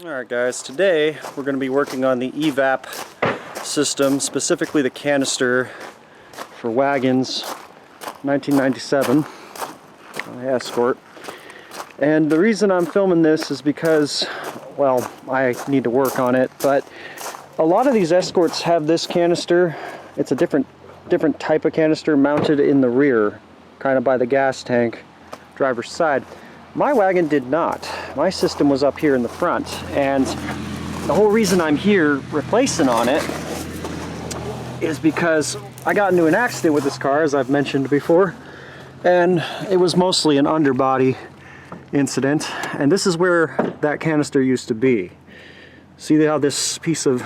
Alright guys, today we're going to be working on the Evap system, specifically the canister for wagons 1997 Escort. And the reason I'm filming this is because, well, I need to work on it, but a lot of these Escorts have this canister. It's a different type of canister mounted in the rear, kind of by the gas tank, driver's side. My wagon did not. My system was up here in the front, and the whole reason I'm here replacing on it is because I got into an accident with this car, as I've mentioned before, and it was mostly an underbody incident, and this is where that canister used to be. See how this piece of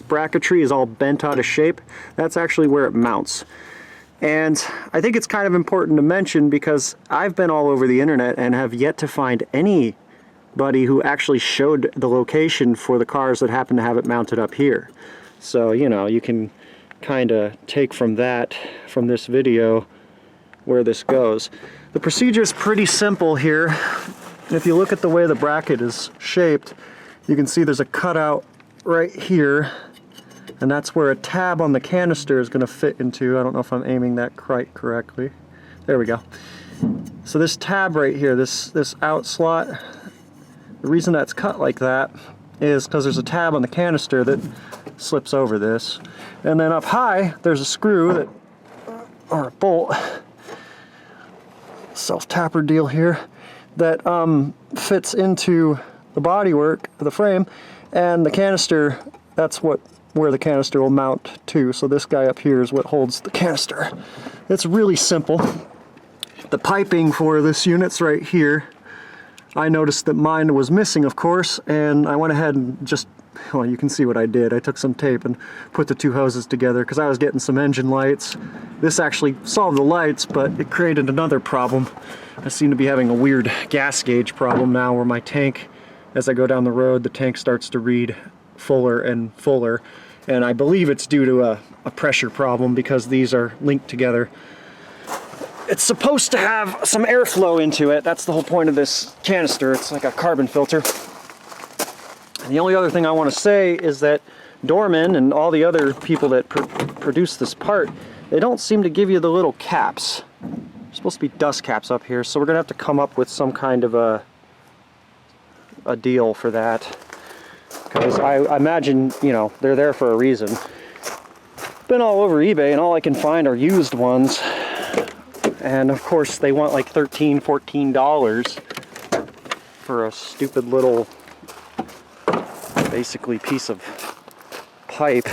bracketry is all bent out of shape? That's actually where it mounts. And I think it's kind of important to mention because I've been all over the internet and have yet to find anybody who actually showed the location for the cars that happen to have it mounted up here. So, you know, you can kind of take from this video, where this goes. The procedure is pretty simple here. If you look at the way the bracket is shaped, you can see there's a cutout right here. And that's where a tab on the canister is going to fit into. I don't know if I'm aiming that quite correctly. There we go. So this tab right here, this out slot, the reason that's cut like that is because there's a tab on the canister that slips over this. And then up high, there's a screw that, or a bolt, self-tapper deal here, that fits into the bodywork of the frame, and the canister, that's where the canister will mount to. So this guy up here is what holds the canister. It's really simple. The piping for this unit's right here. I noticed that mine was missing, of course, and I went ahead and just, well, you can see what I did. I took some tape and put the two hoses together because I was getting some engine lights. This actually solved the lights, but it created another problem. I seem to be having a weird gas gauge problem now where my tank, as I go down the road, the tank starts to read fuller and fuller, and I believe it's due to a pressure problem because these are linked together. It's supposed to have some airflow into it. That's the whole point of this canister. It's like a carbon filter. And the only other thing I want to say is that Dorman and all the other people that produce this part, they don't seem to give you the little caps. There's supposed to be dust caps up here, so we're gonna have to come up with some kind of a deal for that. Because I imagine, you know, they're there for a reason. Been all over eBay and all I can find are used ones. And of course they want like $13, $14 for a stupid little, basically piece of pipe.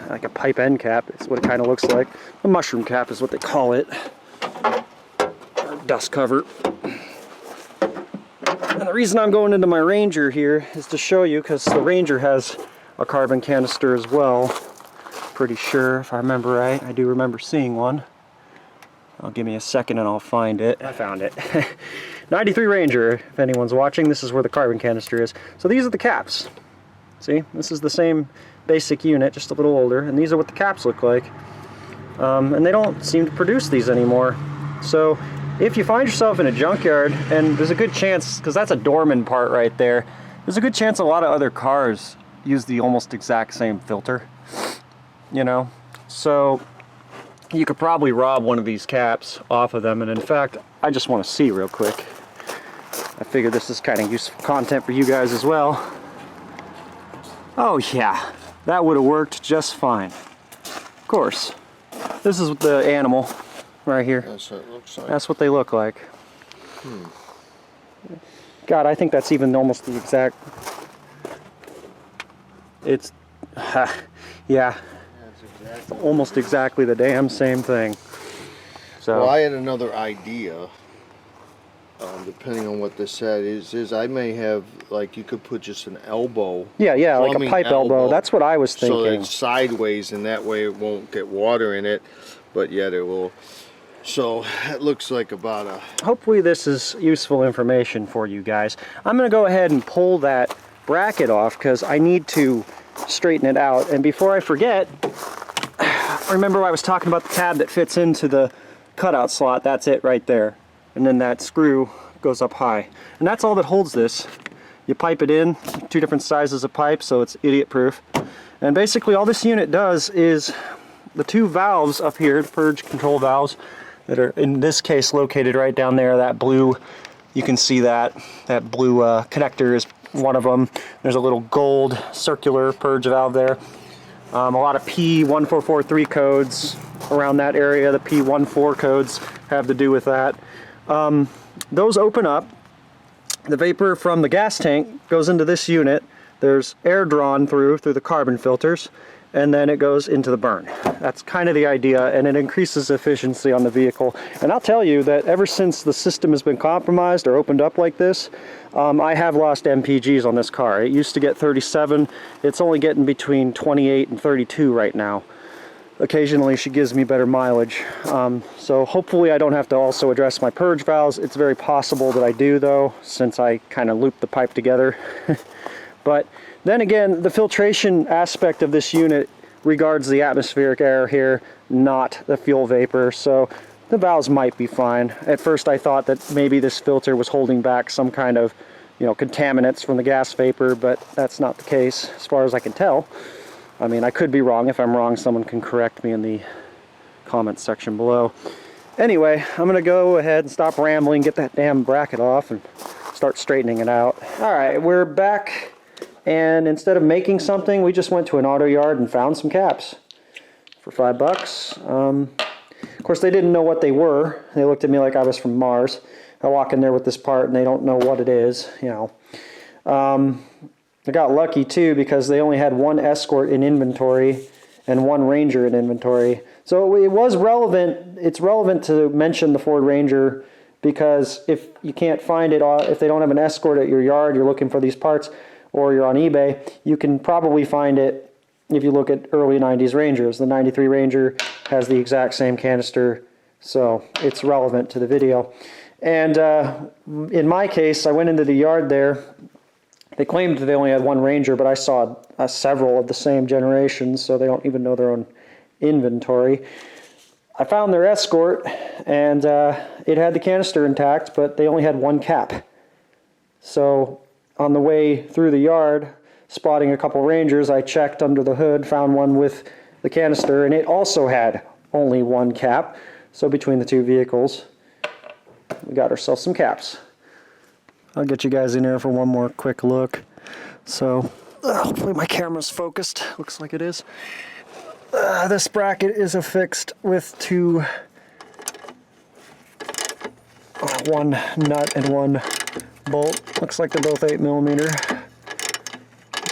Like a pipe end cap, it's what it kind of looks like. A mushroom cap is what they call it. Or dust cover. And the reason I'm going into my Ranger here is to show you, because the Ranger has a carbon canister as well. Pretty sure, if I remember right. I do remember seeing one. I'll give me a second and I'll find it. I found it. 93 Ranger, if anyone's watching, this is where the carbon canister is. So these are the caps. See, this is the same basic unit, just a little older, and these are what the caps look like. And they don't seem to produce these anymore. So if you find yourself in a junkyard, and there's a good chance, because that's a Dorman part right there, there's a good chance a lot of other cars use the almost exact same filter, you know? So you could probably rob one of these caps off of them, and in fact, I just want to see real quick. I figured this is kind of useful content for you guys as well. Oh yeah, that would have worked just fine. Of course. This is the animal right here. That's what it looks like. That's what they look like. God, I think that's even almost the exact... It's... yeah. That's exactly almost exactly the damn same thing. So, well, I had another idea. Depending on what this said is I may have, like, you could put just an elbow. Yeah, like a pipe elbow. That's what I was thinking. So it's sideways, and that way it won't get water in it, but yet it will. So it looks like about a... Hopefully this is useful information for you guys. I'm going to go ahead and pull that bracket off because I need to straighten it out. And before I forget, remember I was talking about the tab that fits into the cutout slot? That's it right there. And then that screw goes up high. And that's all that holds this. You pipe it in, 2 different sizes of pipe, so it's idiot proof. And basically all this unit does is the 2 valves up here, the purge control valves, that are in this case located right down there, that blue, you can see that blue connector is one of them. There's a little gold circular purge valve there. A lot of P1443 codes around that area. The P14 codes have to do with that. Those open up. The vapor from the gas tank goes into this unit. There's air drawn through the carbon filters, and then it goes into the burn. That's kind of the idea, and it increases efficiency on the vehicle. And I'll tell you that ever since the system has been compromised or opened up like this, I have lost MPGs on this car. It used to get 37. It's only getting between 28 and 32 right now. Occasionally she gives me better mileage. So hopefully I don't have to also address my purge valves. It's very possible that I do though, since I kind of loop the pipe together. But then again, the filtration aspect of this unit regards the atmospheric air here, not the fuel vapor. So the valves might be fine. At first I thought that maybe this filter was holding back some kind of, contaminants from the gas vapor, but that's not the case as far as I can tell. I mean, I could be wrong. If I'm wrong, someone can correct me in the comments section below. Anyway, I'm going to go ahead and stop rambling, get that damn bracket off, and start straightening it out. Alright, we're back, and instead of making something, we just went to an auto yard and found some caps for $5. Of course, they didn't know what they were. They looked at me like I was from Mars. I walk in there with this part, and they don't know what it is, I got lucky too because they only had 1 Escort in inventory and 1 Ranger in inventory. So it was relevant. It's relevant to mention the Ford Ranger because if you can't find it, if they don't have an Escort at your yard, you're looking for these parts, or you're on eBay, you can probably find it if you look at early 90s Rangers. The 93 Ranger has the exact same canister, so it's relevant to the video. And in my case, I went into the yard there. They claimed they only had 1 Ranger, but I saw several of the same generation, so they don't even know their own inventory. I found their Escort, and it had the canister intact, but they only had 1 cap. So on the way through the yard, spotting a couple Rangers, I checked under the hood, found one with the canister, and it also had only 1 cap. So between the 2 vehicles, we got ourselves some caps. I'll get you guys in here for one more quick look. So hopefully my camera's focused. Looks like it is. This bracket is affixed with 2 1 nut and 1 bolt. Looks like they're both 8mm.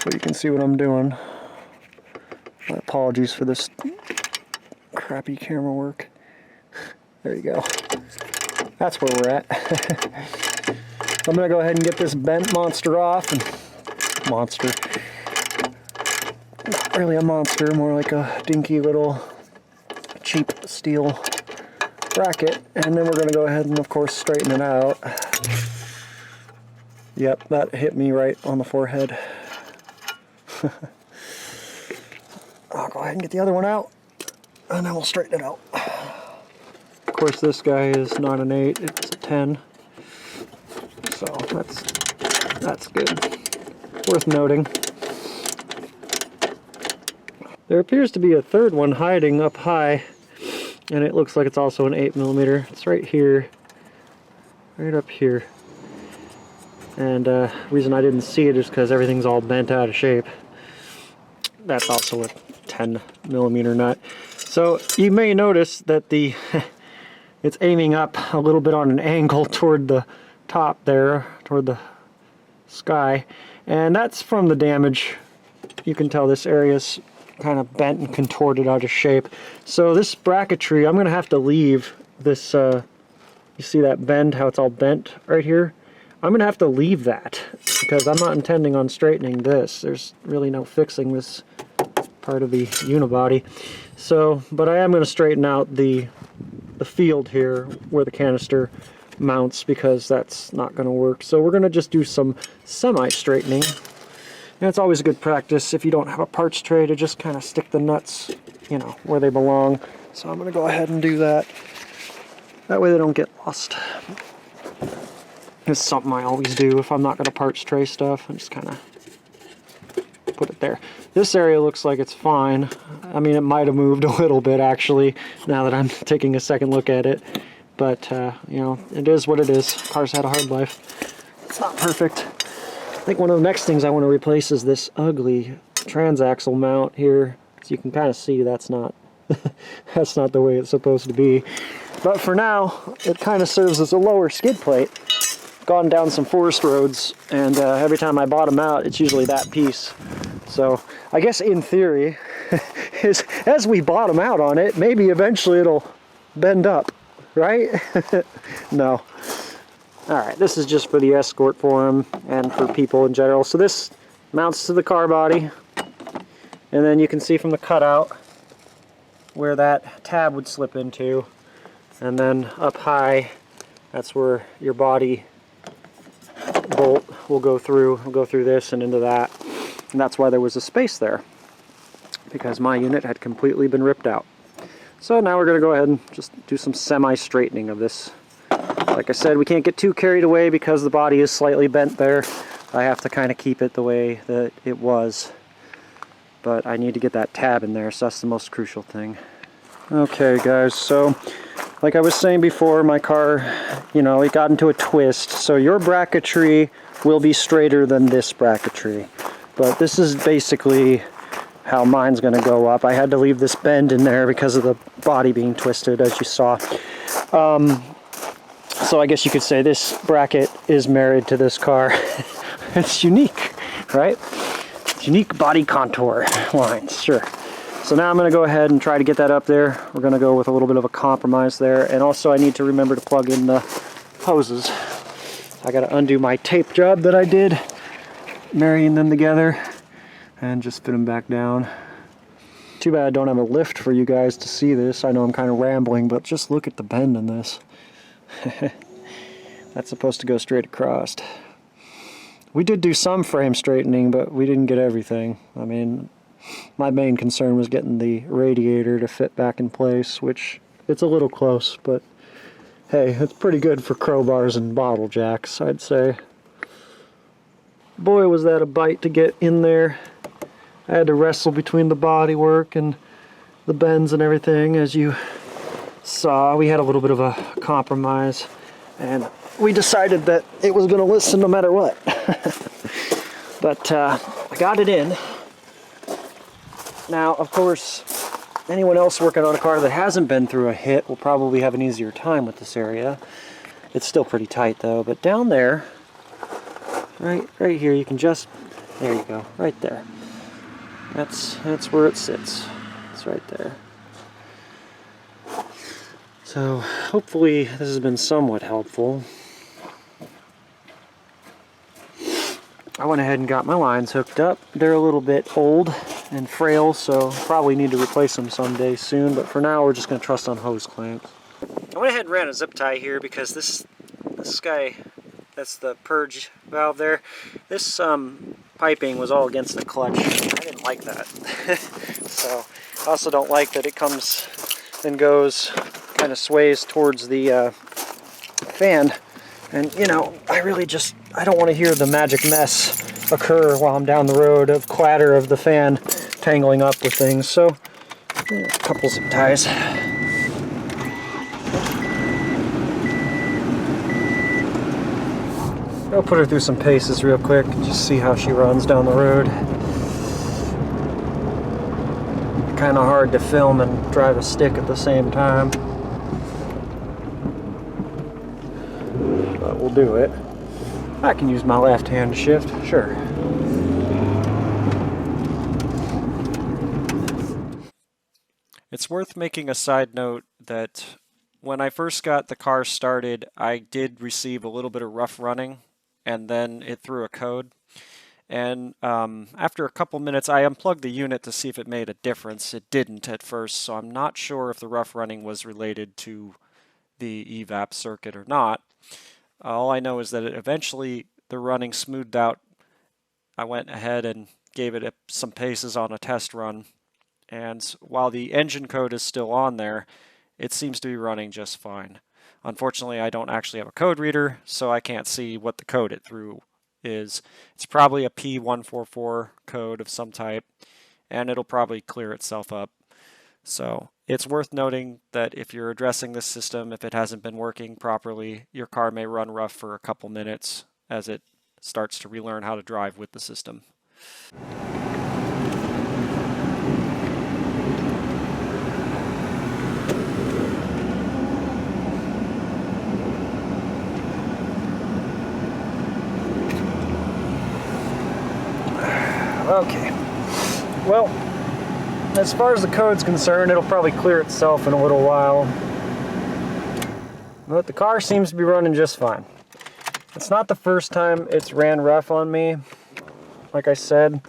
So you can see what I'm doing. My apologies for this crappy camera work. There you go. That's where we're at. I'm going to go ahead and get this bent monster off. Not really a monster, more like a dinky little cheap steel bracket. And then we're going to go ahead and, of course, straighten it out. Yep, that hit me right on the forehead. I'll go ahead and get the other one out, and then we'll straighten it out. Of course, this guy is not an 8, it's a 10. So that's good. Worth noting. There appears to be a third one hiding up high, and it looks like it's also an 8mm. It's right here, right up here. And the reason I didn't see it is because everything's all bent out of shape. That's also a 10mm nut. So you may notice that it's aiming up a little bit on an angle toward the top there, toward the sky, and that's from the damage. You can tell this area's kind of bent and contorted out of shape. So this bracketry, I'm going to have to leave this, you see that bend, how it's all bent right here? I'm going to have to leave that because I'm not intending on straightening this. There's really no fixing this part of the unibody. So, but I am going to straighten out the field here where the canister mounts because that's not going to work. So we're going to just do some semi-straightening. And it's always a good practice if you don't have a parts tray to just kind of stick the nuts, where they belong. So I'm going to go ahead and do that. That way they don't get lost. This is something I always do if I'm not going to parts tray stuff. I just kind of put it there. This area looks like it's fine. I mean, it might have moved a little bit actually, now that I'm taking a second look at it. But, you know, it is what it is. Car's had a hard life. It's not perfect. I think one of the next things I want to replace is this ugly transaxle mount here. So you can kind of see that's not that's not the way it's supposed to be. But for now, it kind of serves as a lower skid plate. Gone down some forest roads, and every time I bottom out, it's usually that piece. So I guess in theory, as we bottom out on it, maybe eventually it'll bend up, right? No. All right, this is just for the Escort forum and for people in general. So this mounts to the car body, and then you can see from the cutout where that tab would slip into, and then up high, that's where your body bolt will go through. We'll go through this and into that, and that's why there was a space there, because my unit had completely been ripped out. So now we're going to go ahead and just do some semi-straightening of this. Like I said, we can't get too carried away because the body is slightly bent there. I have to kind of keep it the way that it was, but I need to get that tab in there, so that's the most crucial thing. Okay guys, so like I was saying before, my car, you know, it got into a twist, so your bracketry will be straighter than this bracketry. But this is basically how mine's going to go up. I had to leave this bend in there because of the body being twisted, as you saw. So I guess you could say this bracket is married to this car. It's unique, right? It's unique body contour lines, sure. So now I'm going to go ahead and try to get that up there. We're going to go with a little bit of a compromise there. And also I need to remember to plug in the hoses. I got to undo my tape job that I did, marrying them together, and just fit them back down. Too bad I don't have a lift for you guys to see this. I know I'm kind of rambling, but just look at the bend in this. That's supposed to go straight across. We did do some frame straightening, but we didn't get everything. I mean, my main concern was getting the radiator to fit back in place, which it's a little close, but hey, it's pretty good for crowbars and bottle jacks, I'd say. Boy, was that a bite to get in there. I had to wrestle between the bodywork and the bends and everything. As you saw, we had a little bit of a compromise, and we decided that it was going to listen no matter what. But I got it in. Now, of course, anyone else working on a car that hasn't been through a hit will probably have an easier time with this area. It's still pretty tight though, but down there, right here, you can just, there you go, right there. That's where it sits. It's right there. So hopefully this has been somewhat helpful. I went ahead and got my lines hooked up. They're a little bit old and frail, so probably need to replace them someday soon, but for now we're just going to trust on hose clamps. I went ahead and ran a zip tie here because this guy, that's the purge valve there, this piping was all against the clutch. I didn't like that. So I also don't like that it comes and goes, kind of sways towards the fan, and you know, I don't want to hear the magic mess occur while I'm down the road of clatter of the fan tangling up with things. So a couple zip ties. I'll put her through some paces real quick, just see how she runs down the road. Kind of hard to film and drive a stick at the same time, but we'll do it. I can use my left hand to shift, sure. It's worth making a side note that when I first got the car started, I did receive a little bit of rough running, and then it threw a code. And after a couple minutes, I unplugged the unit to see if it made a difference. It didn't at first, so I'm not sure if the rough running was related to the Evap circuit or not. All I know is that eventually the running smoothed out. I went ahead and gave it some paces on a test run, and while the engine code is still on there, it seems to be running just fine. Unfortunately, I don't actually have a code reader, so I can't see what the code it threw is. It's probably a P144 code of some type, and it'll probably clear itself up. So it's worth noting that if you're addressing this system, if it hasn't been working properly, your car may run rough for a couple minutes as it starts to relearn how to drive with the system. Okay, well, as far as the code's concerned, it'll probably clear itself in a little while. But the car seems to be running just fine. It's not the first time it's ran rough on me, like I said,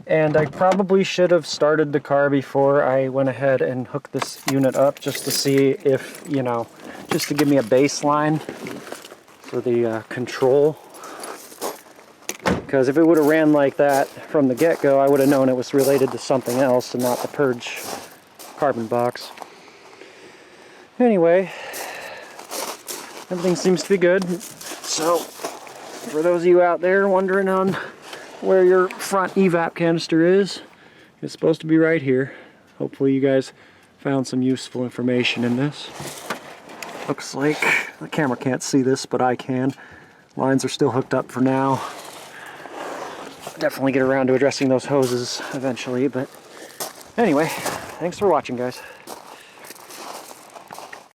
and I probably should have started the car before I went ahead and hooked this unit up just to see if, you know, just to give me a baseline for the control. Because if it would have ran like that from the get-go, I would have known it was related to something else and not the purge carbon box. Anyway, everything seems to be good. So, for those of you out there wondering on where your front evap canister is, it's supposed to be right here. Hopefully you guys found some useful information in this. Looks like the camera can't see this, but I can. Lines are still hooked up for now. Definitely get around to addressing those hoses eventually, but anyway, thanks for watching, guys.